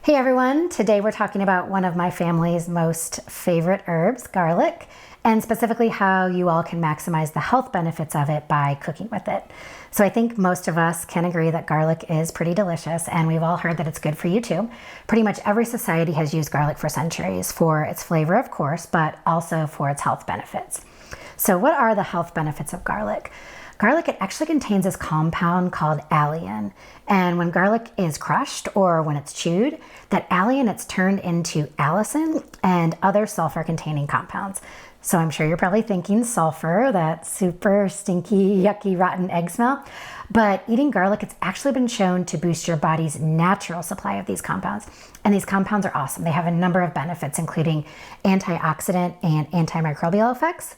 Hey everyone, today we're talking about one of my family's most favorite herbs, garlic, and specifically how you all can maximize the health benefits of it by cooking with it. So I think most of us can agree that garlic is pretty delicious, and we've all heard that it's good for you too. Pretty much every society has used garlic for centuries, for its flavor of course, but also for its health benefits. So what are the health benefits of garlic? Garlic, it actually contains this compound called alliin. And when garlic is crushed or when it's chewed, that alliin, it's turned into allicin and other sulfur-containing compounds. So I'm sure you're probably thinking sulfur, that super stinky, yucky, rotten egg smell. But eating garlic, it's actually been shown to boost your body's natural supply of these compounds. And these compounds are awesome. They have a number of benefits, including antioxidant and antimicrobial effects.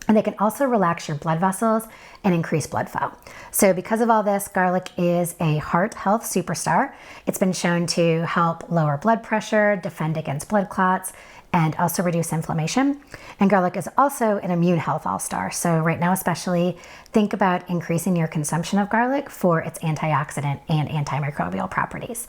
And they can also relax your blood vessels and increase blood flow. So because of all this, garlic is a heart health superstar. It's been shown to help lower blood pressure, defend against blood clots, and also reduce inflammation. And garlic is also an immune health all-star. So right now especially, think about increasing your consumption of garlic for its antioxidant and antimicrobial properties.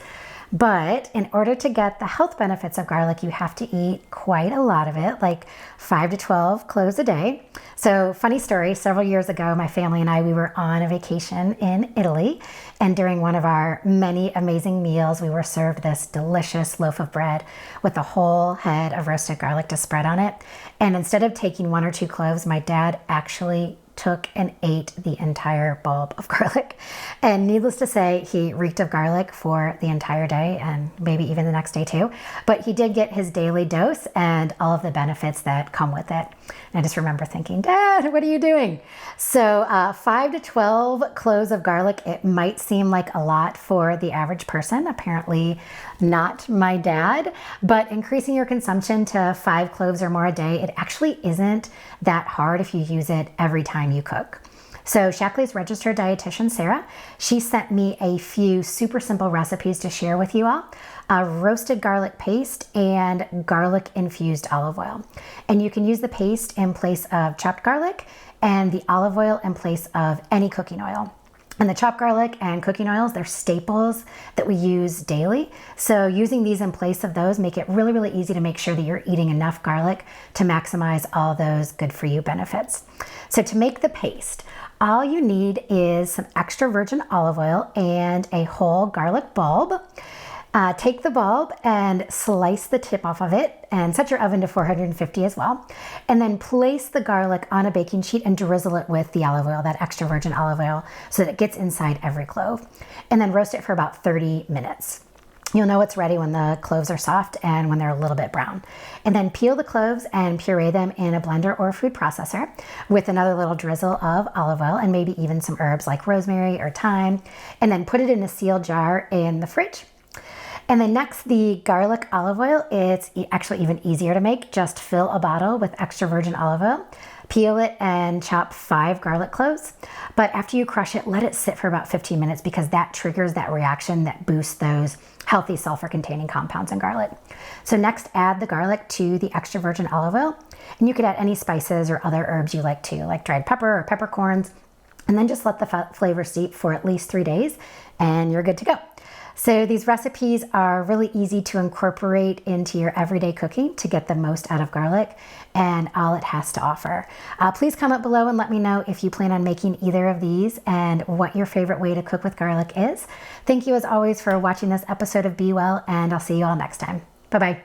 But in order to get the health benefits of garlic, you have to eat quite a lot of it, like 5 to 12 cloves a day. So funny story, several years ago, my family and I, we were on a vacation in Italy. And during one of our many amazing meals, we were served this delicious loaf of bread with a whole head of roasted garlic to spread on it. And instead of taking 1 or 2 cloves, my dad actually took and ate the entire bulb of garlic. And needless to say, he reeked of garlic for the entire day and maybe even the next day too. But he did get his daily dose and all of the benefits that come with it. And I just remember thinking, Dad, what are you doing? So 5 to 12 cloves of garlic, it might seem like a lot for the average person. Apparently not my dad, but increasing your consumption to 5 cloves or more a day, it actually isn't that hard if you use it every time you cook. So Shaklee's registered dietitian, Sarah, she sent me a few super simple recipes to share with you all. Roasted garlic paste and garlic infused olive oil. And you can use the paste in place of chopped garlic and the olive oil in place of any cooking oil. And the chopped garlic and cooking oils, they're staples that we use daily. So using these in place of those make it really, really easy to make sure that you're eating enough garlic to maximize all those good for you benefits. So to make the paste, all you need is some extra virgin olive oil and a whole garlic bulb. Take the bulb and slice the tip off of it and set your oven to 450 as well. And then place the garlic on a baking sheet and drizzle it with the olive oil, that extra virgin olive oil, so that it gets inside every clove. And then roast it for about 30 minutes. You'll know it's ready when the cloves are soft and when they're a little bit brown. And then peel the cloves and puree them in a blender or a food processor with another little drizzle of olive oil and maybe even some herbs like rosemary or thyme. And then put it in a sealed jar in the fridge. And then next, the garlic olive oil, it's actually even easier to make. Just fill a bottle with extra virgin olive oil, peel it and chop 5 garlic cloves. But after you crush it, let it sit for about 15 minutes because that triggers that reaction that boosts those healthy sulfur-containing compounds in garlic. So next, add the garlic to the extra virgin olive oil. And you could add any spices or other herbs you like too, like dried pepper or peppercorns. And then just let the flavor steep for at least 3 days and you're good to go. So these recipes are really easy to incorporate into your everyday cooking to get the most out of garlic and all it has to offer. Please comment below and let me know if you plan on making either of these and what your favorite way to cook with garlic is. Thank you as always for watching this episode of Be Well, and I'll see you all next time. Bye-bye.